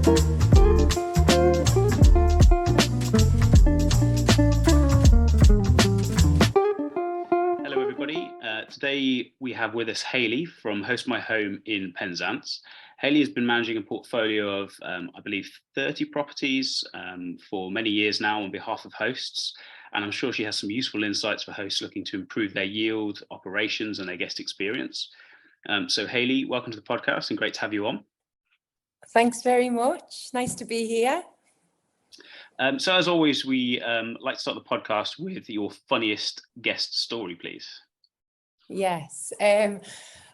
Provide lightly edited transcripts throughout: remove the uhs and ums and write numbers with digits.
Hello, everybody. Today we have with us Hayley from Host My Home in Penzance. Hayley has been managing a portfolio of, I believe, 30 properties for many years now on behalf of hosts. And I'm sure she has some useful insights for hosts looking to improve their yield, operations, and their guest experience. So Hayley, welcome to the podcast and great to have you on. Thanks very much. Nice to be here. So as always, we like to start the podcast with your funniest guest story, please. Yes.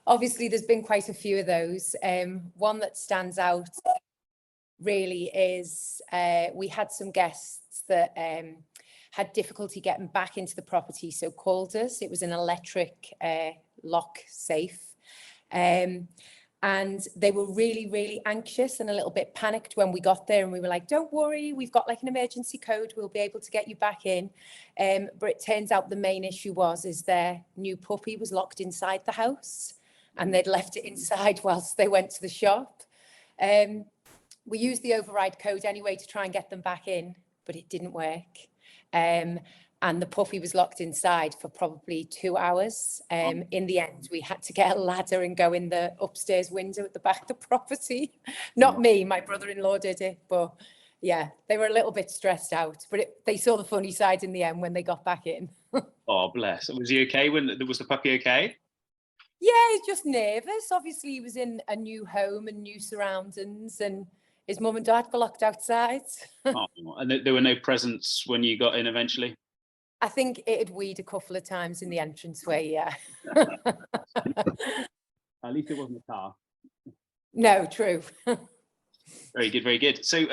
Obviously, there's been quite a few of those. One that stands out really is we had some guests that had difficulty getting back into the property, so called us. It was an electric lock safe. And they were really, really anxious and a little bit panicked when we got there. And we were like, don't worry, we've got like an emergency code. We'll be able to get you back in. But it turns out the main issue is their new puppy was locked inside the house and they'd left it inside whilst they went to the shop. We used the override code anyway to try and get them back in, but it didn't work. And the puppy was locked inside for probably 2 hours. In the end, we had to get a ladder and go in the upstairs window at the back of the property. Not me, my brother-in-law did it, but yeah, they were a little bit stressed out, but they saw the funny side in the end when they got back in. Oh, bless. Was he okay? Was the puppy okay? Yeah, he's just nervous. Obviously, he was in a new home and new surroundings, and his mum and dad were locked outside. Oh, and there were no presents when you got in eventually? I think it had weed a couple of times in the entranceway, yeah. At least it wasn't a car. No, true. Very good, very good. So,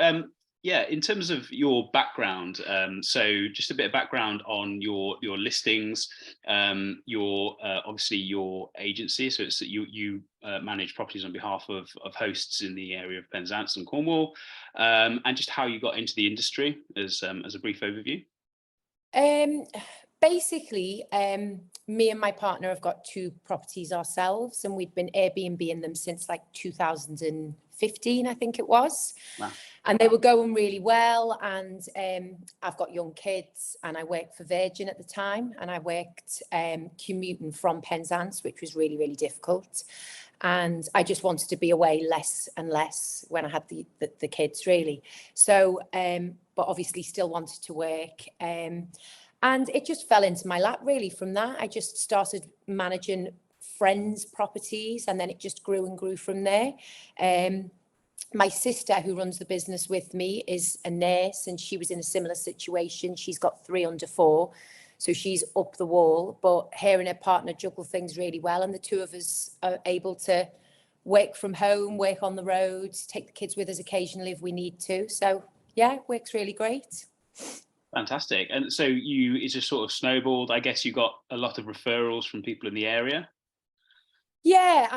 yeah, in terms of your background, so just a bit of background on your listings, obviously your agency. So it's that you manage properties on behalf of hosts in the area of Penzance and Cornwall, and just how you got into the industry as a brief overview. Basically, me and my partner have got 2 properties ourselves, and we've been Airbnb-ing them since like 2015, I think it was. Wow. And they were going really well. And I've got young kids, and I worked for Virgin at the time, and I worked commuting from Penzance, which was really, really difficult. And I just wanted to be away less and less when I had the kids, really. So, but obviously still wanted to work. And it just fell into my lap, really. From that, I just started managing friends' properties, and then it just grew and grew from there. My sister, who runs the business with me, is a nurse, and she was in a similar situation. She's got 3 under 4. So she's up the wall, but her and her partner juggle things really well. And the 2 of us are able to work from home, work on the road, take the kids with us occasionally if we need to. So yeah, it works really great. Fantastic. And so it just sort of snowballed. I guess you got a lot of referrals from people in the area. Yeah,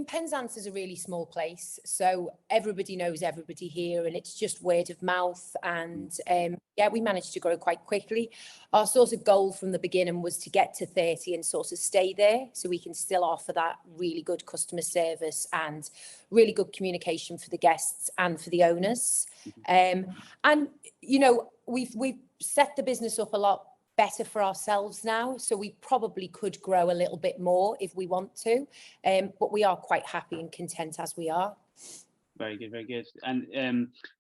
Penzance is a really small place, so everybody knows everybody here, and it's just word of mouth. And yeah, we managed to grow quite quickly. Our sort of goal from the beginning was to get to 30 and sort of stay there, so we can still offer that really good customer service and really good communication for the guests and for the owners. And you know, we've set the business up a lot better for ourselves now, so we probably could grow a little bit more if we want to, but we are quite happy and content as we are. Very good, very good. And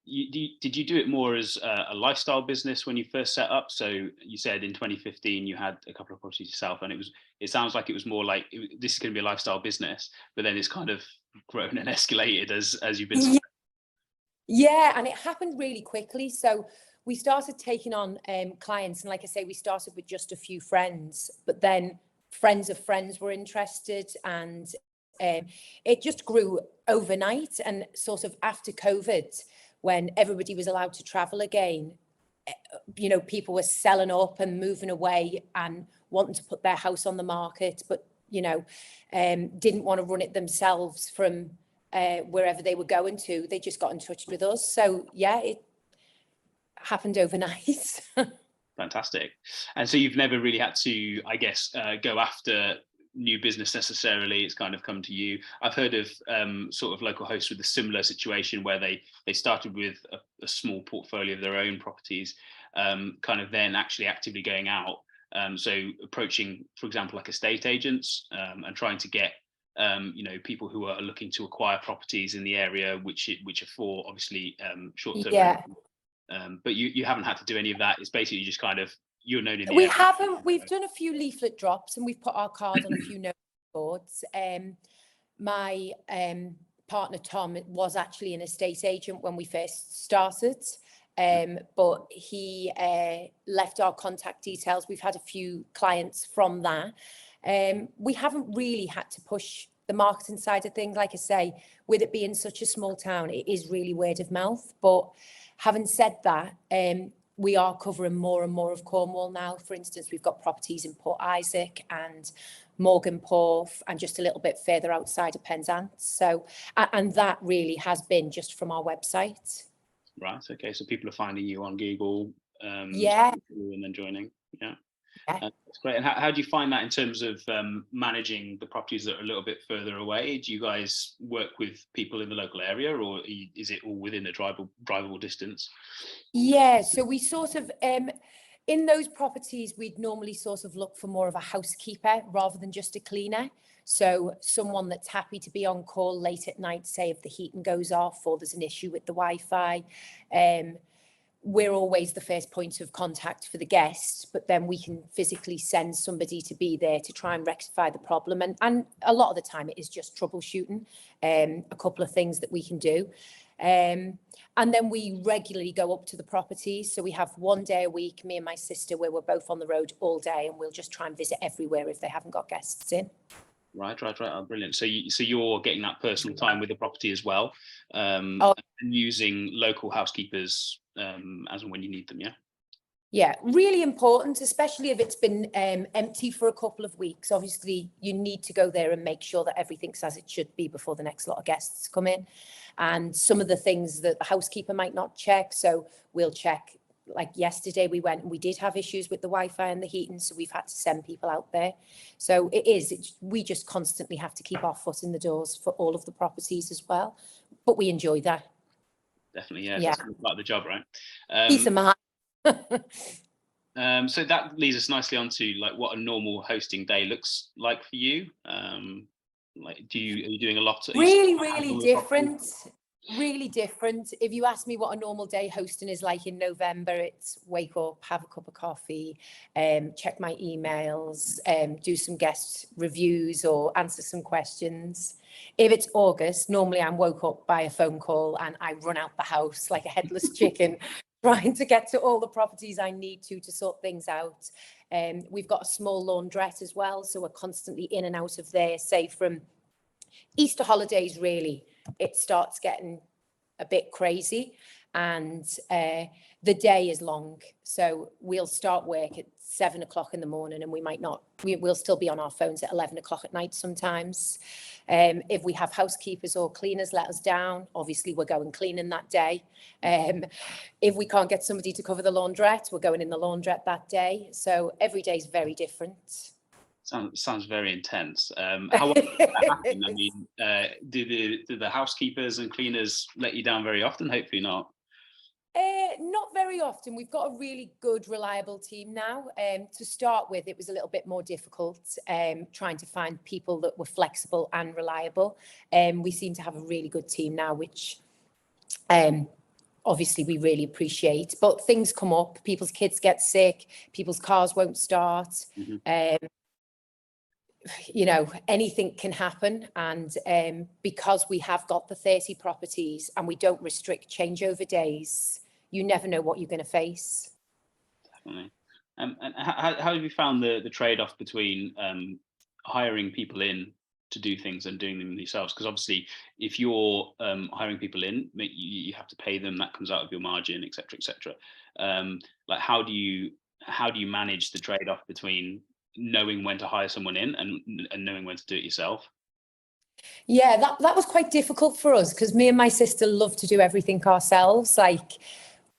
did you do it more as a lifestyle business when you first set up? So you said in 2015 you had a couple of properties yourself, and it sounds like it was more like this is going to be a lifestyle business, but then it's kind of grown and escalated as you've been. Yeah, and it happened really quickly. So we started taking on clients, and like I say, we started with just a few friends, but then friends of friends were interested, and it just grew overnight. And sort of after COVID, when everybody was allowed to travel again, you know, people were selling up and moving away and wanting to put their house on the market, but you know, didn't want to run it themselves from wherever they were going to. They just got in touch with us. So yeah, it happened overnight. Fantastic. And so you've never really had to, I guess, go after new business necessarily. It's kind of come to you. I've heard of sort of local hosts with a similar situation where they started with a small portfolio of their own properties, kind of then actually actively going out. So approaching, for example, like estate agents, and trying to get people who are looking to acquire properties in the area, which are for obviously short-term. Yeah. But you haven't had to do any of that. It's basically just kind of, you're known in the We area. haven't. We've done a few leaflet drops and we've put our card on a few note boards. My partner Tom was actually an estate agent when we first started, but he left our contact details. We've had a few clients from that. We haven't really had to push the marketing side of things. Like I say, with it being such a small town, it is really word of mouth. But having said that, we are covering more and more of Cornwall now. For instance, we've got properties in Port Isaac and Morganporth and just a little bit further outside of Penzance. So, and that really has been just from our website. Right. Okay. So people are finding you on Google, Yeah. and then joining. Yeah. Yeah. That's great. And how do you find that in terms of managing the properties that are a little bit further away? Do you guys work with people in the local area, or is it all within a drivable distance? Yeah, so we sort of, in those properties, we'd normally sort of look for more of a housekeeper rather than just a cleaner. So someone that's happy to be on call late at night, say if the heating goes off or there's an issue with the Wi-Fi. We're always the first point of contact for the guest, but then we can physically send somebody to be there to try and rectify the problem. And a lot of the time it is just troubleshooting, a couple of things that we can do. And then we regularly go up to the properties. So we have one day a week, me and my sister, where we're both on the road all day, and we'll just try and visit everywhere if they haven't got guests in. Right. Oh, brilliant. So you're getting that personal time with the property as well, and using local housekeepers as and when you need them. Yeah. Yeah, really important, especially if it's been empty for a couple of weeks. Obviously, you need to go there and make sure that everything's as it should be before the next lot of guests come in. And some of the things that the housekeeper might not check, so we'll check. Like yesterday, we went and we did have issues with the Wi-Fi and the heating, so we've had to send people out there. So we just constantly have to keep our foot in the doors for all of the properties as well. But we enjoy that. Definitely, yeah. That's like the job, right? Peace of mind. So that leads us nicely onto like what a normal hosting day looks like for you. Like, are you doing a lot? Really different. Really different. If you ask me what a normal day hosting is like in November, it's wake up, have a cup of coffee, check my emails, do some guest reviews or answer some questions. If it's August, normally I'm woke up by a phone call and I run out the house like a headless chicken, trying to get to all the properties I need to sort things out. We've got a small laundrette as well, so we're constantly in and out of there, say from Easter holidays, really. It starts getting a bit crazy and the day is long. So we'll start work at 7 o'clock in the morning and we'll still be on our phones at 11 o'clock at night sometimes. If we have housekeepers or cleaners let us down, obviously we're going cleaning that day. If we can't get somebody to cover the laundrette, we're going in the laundrette that day. So every day is very different. Sounds very intense. How often does that happen? I mean, do the housekeepers and cleaners let you down very often? Hopefully not. Not very often. We've got a really good, reliable team now. To start with, it was a little bit more difficult trying to find people that were flexible and reliable. We seem to have a really good team now, which obviously we really appreciate. But things come up. People's kids get sick. People's cars won't start. Mm-hmm. Anything can happen. And because we have got the 30 properties and we don't restrict changeover days, you never know what you're going to face. Definitely. And how have you found the trade-off between hiring people in to do things and doing them yourselves? Because obviously, if you're hiring people in, you have to pay them. That comes out of your margin, etc., etc. Like, how do you manage the trade-off between knowing when to hire someone in and knowing when to do it yourself? Yeah, that was quite difficult for us because me and my sister love to do everything ourselves. Like,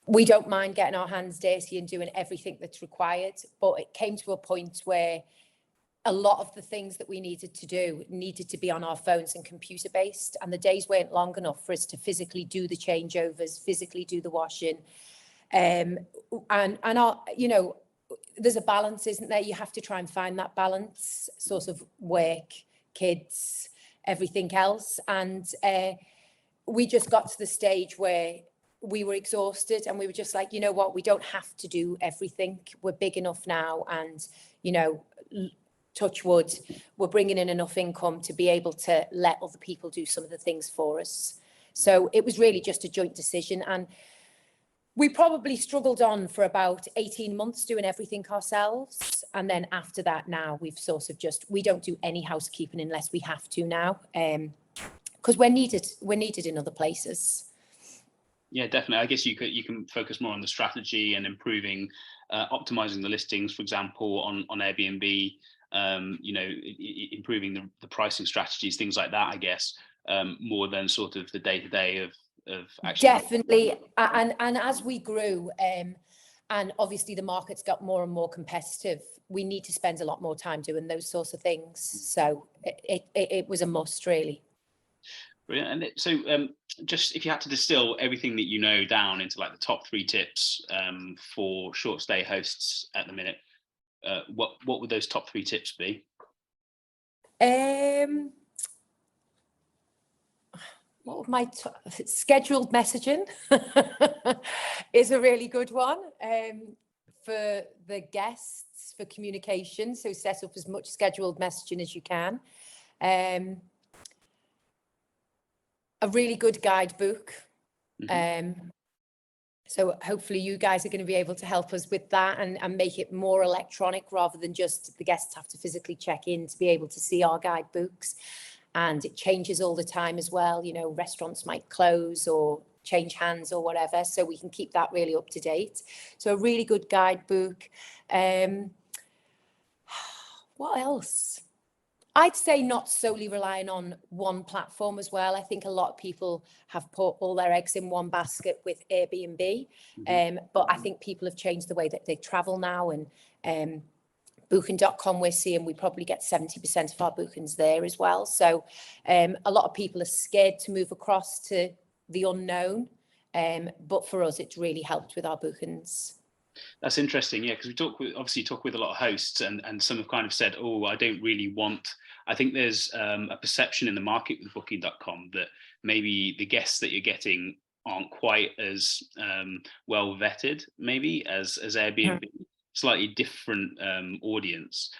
we don't mind getting our hands dirty and doing everything that's required. But it came to a point where a lot of the things that we needed to do needed to be on our phones and computer based, and the days weren't long enough for us to physically do the changeovers, physically do the washing. And our, you know, there's a balance, isn't there? You have to try and find that balance, sort of work, kids, everything else. And we just got to the stage where we were exhausted, and we were just like, you know what, we don't have to do everything. We're big enough now, and, you know, touch wood, we're bringing in enough income to be able to let other people do some of the things for us. So it was really just a joint decision, and we probably struggled on for about 18 months doing everything ourselves. And then after that, now we've sort of just, we don't do any housekeeping unless we have to now, because we're needed in other places. Yeah, definitely. I guess you can focus more on the strategy and improving, optimizing the listings, for example, on Airbnb. You know, improving the pricing strategies, things like that. I guess more than sort of the day to day of actually. Definitely, and as we grew, and obviously the market's got more and more competitive, we need to spend a lot more time doing those sorts of things. So it was a must, really. Brilliant. And so, just if you had to distill everything that you know down into like the top 3 tips for short stay hosts at the minute, what would those top 3 tips be? What would my scheduled messaging is a really good one for the guests, for communication. So set up as much scheduled messaging as you can. A really good guidebook. So hopefully you guys are going to be able to help us with that and make it more electronic rather than just the guests have to physically check in to be able to see our guidebooks. And it changes all the time as well. You know, restaurants might close or change hands or whatever. So we can keep that really up to date. So a really good guidebook. What else? I'd say not solely relying on one platform as well. I think a lot of people have put all their eggs in one basket with Airbnb. But I think people have changed the way that they travel now, and Booking.com, we're seeing we probably get 70% of our bookings there as well. So a lot of people are scared to move across to the unknown. But for us, it's really helped with our bookings. That's interesting, yeah, because we talk with a lot of hosts, and some have kind of said, oh, I don't really want. I think there's a perception in the market with Booking.com that maybe the guests that you're getting aren't quite as well vetted, maybe as Airbnb. Slightly different audience.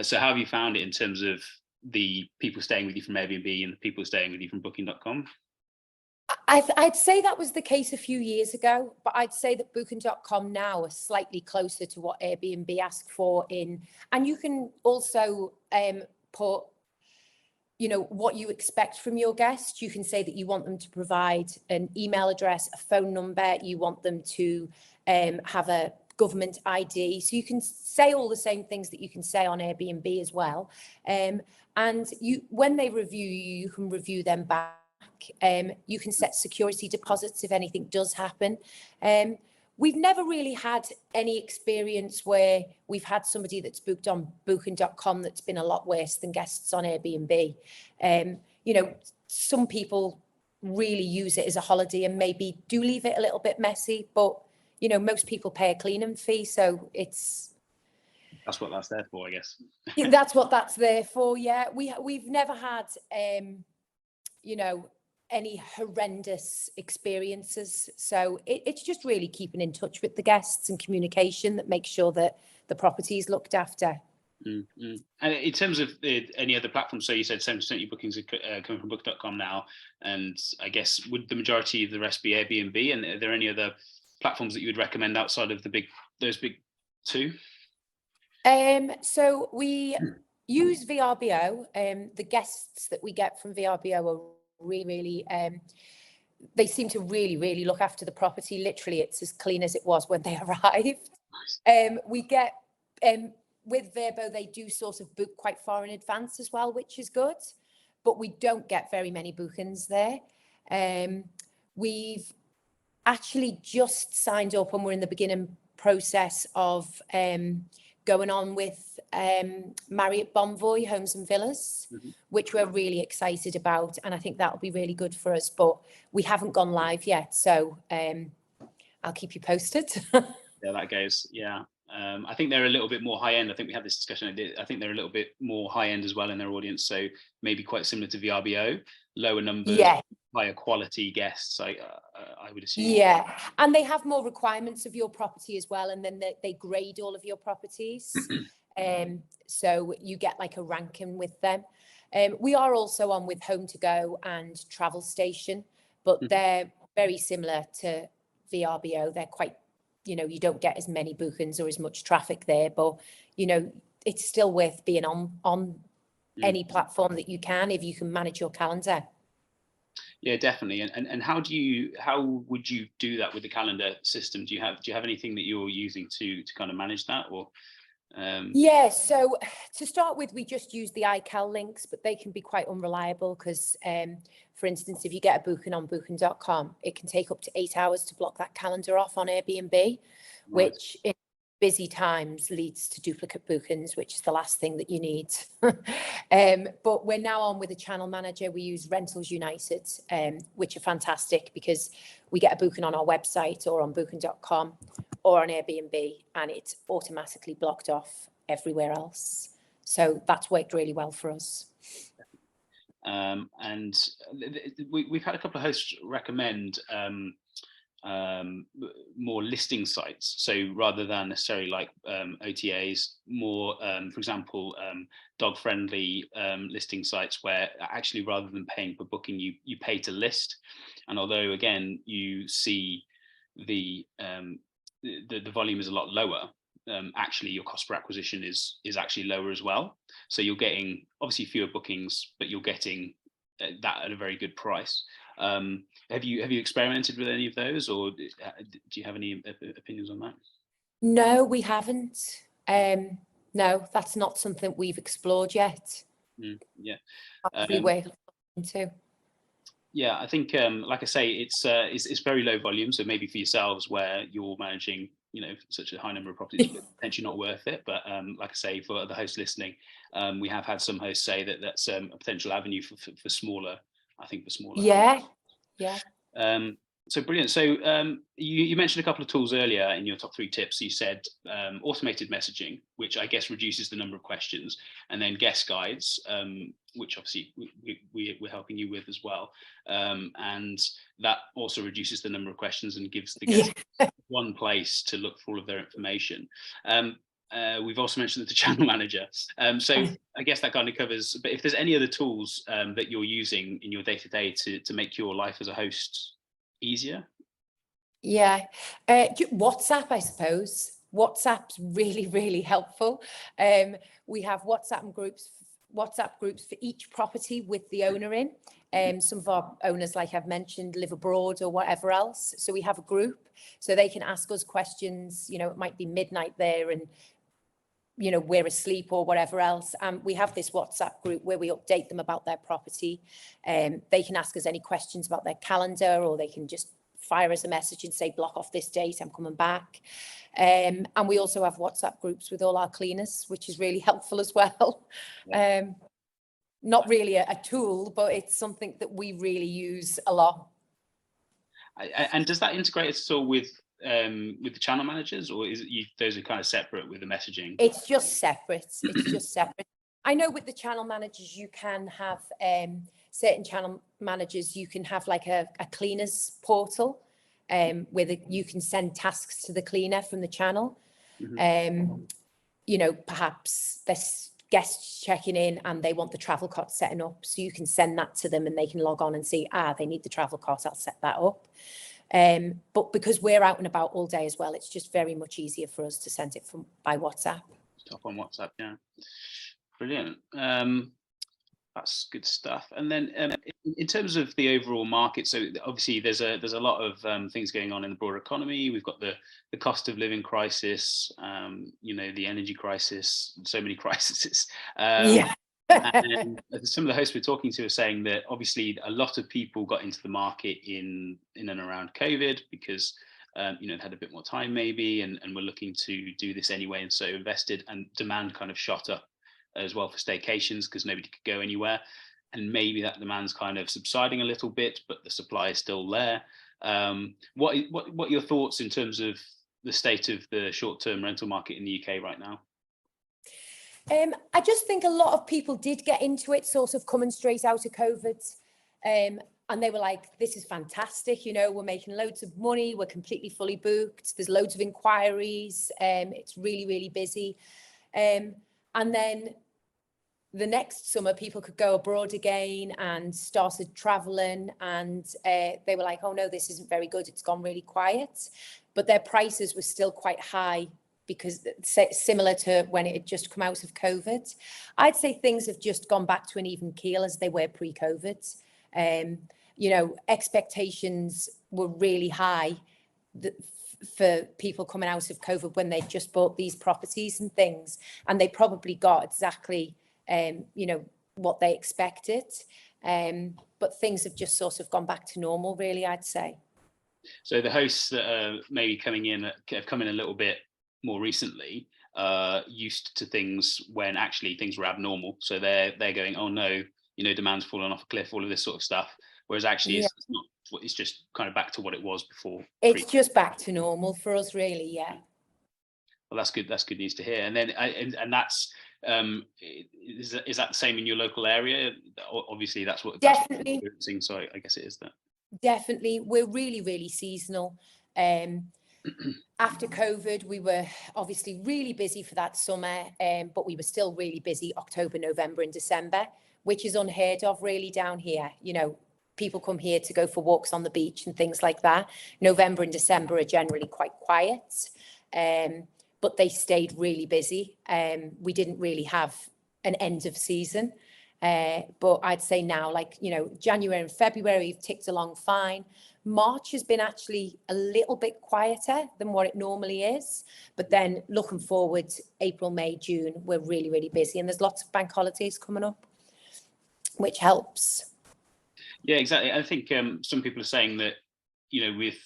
So how have you found it in terms of the people staying with you from Airbnb and the people staying with you from Booking.com? I'd say that was the case a few years ago, but I'd say that Booking.com now are slightly closer to what Airbnb asked for and you can also put, you know, what you expect from your guests. You can say that you want them to provide an email address, a phone number, you want them to have a government ID. So you can say all the same things that you can say on Airbnb as well. And when they review you, you can review them back. You can set security deposits if anything does happen. We've never really had any experience where we've had somebody that's booked on Booking.com that's been a lot worse than guests on Airbnb. You know, some people really use it as a holiday and maybe do leave it a little bit messy, but you know, most people pay a cleaning fee, so that's what that's there for, I guess. That's what that's there for. Yeah, we've never had you know, any horrendous experiences. So it's just really keeping in touch with the guests and communication that makes sure that the property is looked after. And in terms of any other platforms, so you said 70% of your bookings are coming from Book.com now, and I guess would the majority of the rest be Airbnb? And are there any other platforms that you would recommend outside of those big 2? So we use VRBO. The guests that we get from VRBO are really, they seem to really look after the property. Literally, it's as clean as it was when they arrived. We get with Verbo, they do sort of book quite far in advance as well, which is good, but we don't get very many bookings there. We've actually just signed up and we're in the beginning process of going on with Marriott Bonvoy Homes and Villas, which we're really excited about, and I think that'll be really good for us, but we haven't gone live yet, so I'll keep you posted. Yeah, that goes. Yeah. I think they're a little bit more high end. I think we had this discussion. I think they're a little bit more high end as well in their audience. So maybe quite similar to VRBO, lower numbers, Yeah. higher quality guests. I would assume. Yeah, and they have more requirements of your property as well, and then they grade all of your properties. So you get like a ranking with them. We are also on with Home to Go and Travel Station, but they're very similar to VRBO. They're quite, you don't get as many bookings or as much traffic there, but it's still worth being on any platform that you can, if you can manage your calendar. Yeah, definitely. And how would you do that with the calendar system? Do you have anything that you're using to kind of manage that, or? Yeah, so to start with, we just use the iCal links, but they can be quite unreliable because, for instance, if you get a booking on booking.com, it can take up to 8 hours to block that calendar off on Airbnb, which in busy times leads to duplicate bookings, which is the last thing that you need. But we're now on with a channel manager. We use Rentals United, which are fantastic because we get a booking on our website or on booking.com or on Airbnb, and it's automatically blocked off everywhere else. So that's worked really well for us. And we've had a couple of hosts recommend more listing sites. So rather than necessarily like OTAs, more, for example, dog-friendly listing sites where actually rather than paying per booking, you pay to list. And although again you see the volume is a lot lower, actually your cost per acquisition is actually lower as well. So you're getting obviously fewer bookings, but you're getting that at a very good price. Have you experimented with any of those, or do you have any opinions on that? No, we haven't. No, that's not something we've explored yet. Yeah, probably worth looking into. Yeah, I think, like I say, it's very low volume. So maybe for yourselves, where you're managing, such a high number of properties, it's potentially not worth it. But like I say, for the host listening, we have had some hosts say that that's a potential avenue for smaller. I think for smaller. Yeah. So brilliant. So you mentioned a couple of tools earlier in your top 3 tips. You said automated messaging, which I guess reduces the number of questions, and then guest guides, which obviously we're helping you with as well. And that also reduces the number of questions and gives the guests one place to look for all of their information. We've also mentioned the channel manager. So I guess that kind of covers, but if there's any other tools that you're using in your day-to-day to make your life as a host easier? Yeah, WhatsApp, I suppose. WhatsApp's really, really helpful. We have WhatsApp groups for each property with the owner in. Some of our owners, like I've mentioned, live abroad or whatever else. So we have a group so they can ask us questions. It might be midnight there and we're asleep or whatever else. We have this WhatsApp group where we update them about their property. They can ask us any questions about their calendar, or they can just fire us a message and say, block off this date, I'm coming back. And we also have WhatsApp groups with all our cleaners, which is really helpful as well. Not really a tool, but it's something that we really use a lot. And does that integrate at all with the channel managers, or is it those are kind of separate with the messaging? It's just separate. I know with the channel managers you can have certain channel managers, you can have like a cleaners portal where you can send tasks to the cleaner from the channel. Perhaps there's guests checking in and they want the travel cot setting up, so you can send that to them and they can log on and see, they need the travel cot, I'll set that up. But because we're out and about all day as well, it's just very much easier for us to send it by WhatsApp. Stop on WhatsApp, yeah. Brilliant. That's good stuff. And then in terms of the overall market, so obviously there's a lot of things going on in the broader economy. We've got the cost of living crisis, the energy crisis, so many crises. And some of the hosts we're talking to are saying that obviously a lot of people got into the market in and around COVID because had a bit more time maybe, and were looking to do this anyway, and so invested, and demand kind of shot up as well for staycations because nobody could go anywhere. And maybe that demand's kind of subsiding a little bit, but the supply is still there. What are your thoughts in terms of the state of the short-term rental market in the UK right now? I just think a lot of people did get into it sort of coming straight out of COVID. And they were like, this is fantastic, we're making loads of money, we're completely fully booked, there's loads of inquiries, it's really, really busy. And then the next summer, people could go abroad again and started traveling, and they were like, oh no, this isn't very good, it's gone really quiet. But their prices were still quite high because similar to when it had just come out of COVID. I'd say things have just gone back to an even keel as they were pre-COVID. Expectations were really high for people coming out of COVID when they just bought these properties and things, and they probably got exactly what they expected, but things have just sort of gone back to normal, really, I'd say. So the hosts that are maybe have come in a little bit more recently, used to things when actually things were abnormal, so they're going, oh no, demand's fallen off a cliff, all of this sort of stuff, whereas actually it's not, it's just kind of back to what it was before. It's just back to normal for us, really. Yeah. Well, that's good news to hear. And then and that's is that the same in your local area? Obviously that's what definitely what experiencing, so I guess it is that. Definitely, we're really, really seasonal. After COVID, we were obviously really busy for that summer, but we were still really busy October, November and December, which is unheard of really down here. People come here to go for walks on the beach and things like that. November and December are generally quite quiet, but they stayed really busy. We didn't really have an end of season. But I'd say now, January and February have ticked along fine. March has been actually a little bit quieter than what it normally is. But then looking forward, April, May, June, we're really, really busy. And there's lots of bank holidays coming up, which helps. Yeah, exactly. I think some people are saying that, with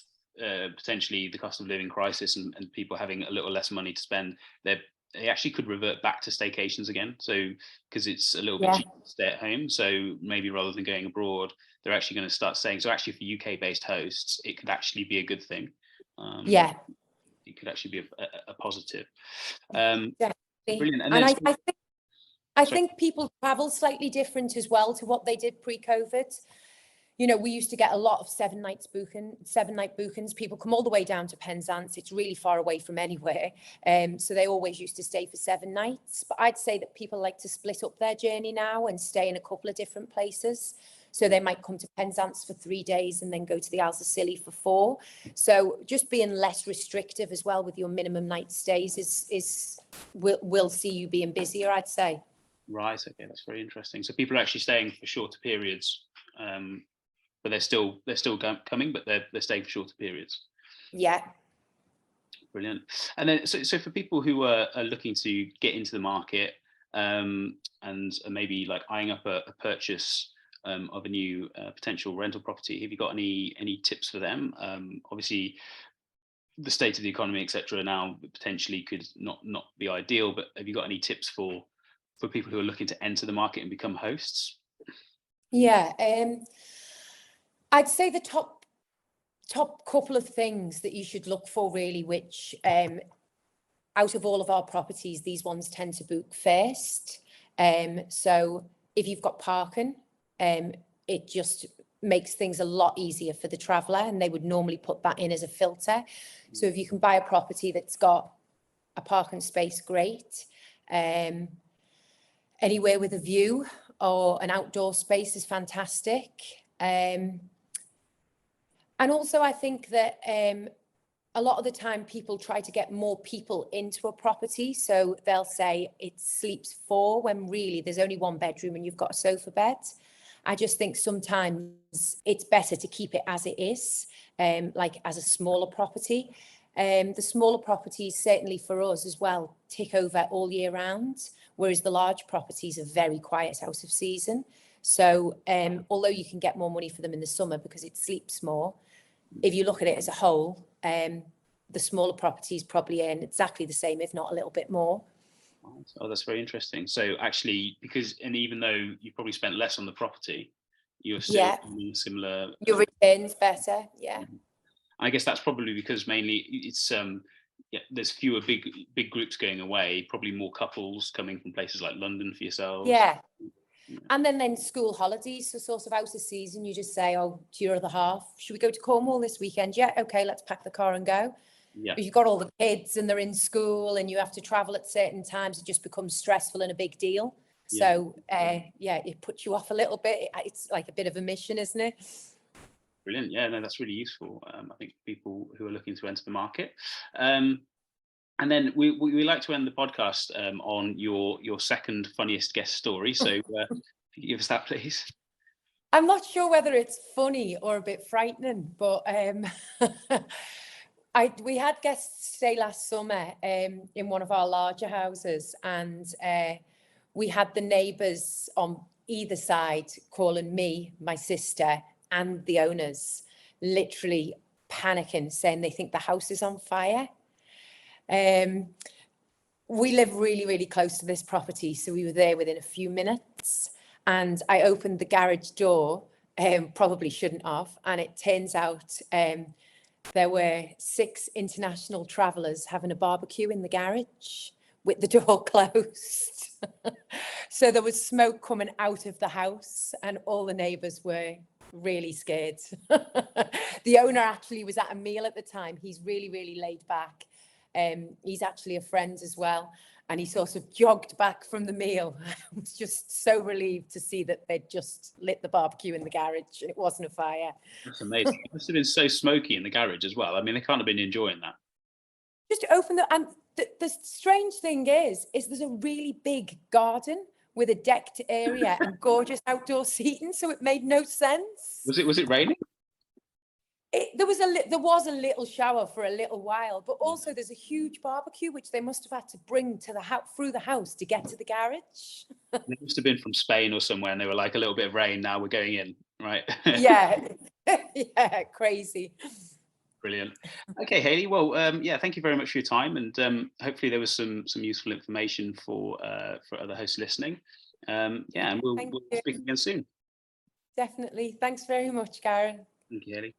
potentially the cost of living crisis and people having a little less money to spend, they actually could revert back to staycations again. So because it's a little bit cheaper to stay at home. So maybe rather than going abroad, they're actually going to start staying. So actually for UK based hosts, it could actually be a good thing. It could actually be a positive. Brilliant. And I think people travel slightly different as well to what they did pre-COVID. We used to get a lot of 7-night bookings. People come all the way down to Penzance. It's really far away from anywhere. So they always used to stay for 7 nights. But I'd say that people like to split up their journey now and stay in a couple of different places. So they might come to Penzance for 3 days and then go to the Isles of Scilly for 4. So just being less restrictive as well with your minimum night stays will see you being busier, I'd say. Right. Okay, that's very interesting. So people are actually staying for shorter periods. But they're still coming, but they're staying for shorter periods. Yeah. Brilliant. And then, so for people who are looking to get into the market and maybe eyeing up a purchase of a new potential rental property, have you got any tips for them? Obviously, the state of the economy, etc., now potentially could not be ideal. But have you got any tips for people who are looking to enter the market and become hosts? Yeah. I'd say the top couple of things that you should look for really, which out of all of our properties, these ones tend to book first. So if you've got parking, it just makes things a lot easier for the traveller, and they would normally put that in as a filter. So if you can buy a property that's got a parking space, great. Anywhere with a view or an outdoor space is fantastic. And also, I think that a lot of the time people try to get more people into a property. So they'll say it sleeps 4 when really there's only 1 bedroom and you've got a sofa bed. I just think sometimes it's better to keep it as it is, as a smaller property. The smaller properties, certainly for us as well, tick over all year round, whereas the large properties are very quiet out of season. So although you can get more money for them in the summer because it sleeps more, if you look at it as a whole, the smaller properties probably earn exactly the same, if not a little bit more. Oh, that's very interesting. So actually, even though you probably spent less on the property, you're still earning similar. Your return's better, yeah. I guess that's probably because mainly it's there's fewer big groups going away, probably more couples coming from places like London for yourselves. Yeah. And then school holidays, so sort of out of season, you just say, oh, to your other half, should we go to Cornwall this weekend? Yeah, okay, let's pack the car and go. Yeah. But you've got all the kids and they're in school and you have to travel at certain times. It just becomes stressful and a big deal. So, it puts you off a little bit. It's like a bit of a mission, isn't it? Brilliant. Yeah, no, that's really useful. I think people who are looking to enter the market. And then we like to end the podcast on your second funniest guest story. So can you give us that, please? I'm not sure whether it's funny or a bit frightening, but we had guests stay last summer in one of our larger houses, and we had the neighbours on either side calling me, my sister, and the owners literally panicking, saying they think the house is on fire. We live really, really close to this property, so we were there within a few minutes, and I opened the garage door, probably shouldn't have, and it turns out there were 6 international travellers having a barbecue in the garage with the door closed. So there was smoke coming out of the house and all the neighbours were really scared. The owner actually was at a meal at the time. He's really, really laid back. He's actually a friend as well. And he sort of jogged back from the meal. I was just so relieved to see that they'd just lit the barbecue in the garage and it wasn't a fire. That's amazing. It must have been so smoky in the garage as well. I mean, they can't have been enjoying that. Just open and the strange thing is there's a really big garden with a decked area and gorgeous outdoor seating, so it made no sense. Was it raining? There was a little shower for a little while, but also there's a huge barbecue which they must have had to bring to the house through the house to get to the garage. It must have been from Spain or somewhere, and they were like, a little bit of rain, now we're going in, right? Yeah, yeah, crazy. Brilliant. Okay, Hayley. Well, thank you very much for your time, and hopefully there was some useful information for other hosts listening. And we'll speak again soon. Definitely. Thanks very much, Karen. Thank you, Hayley.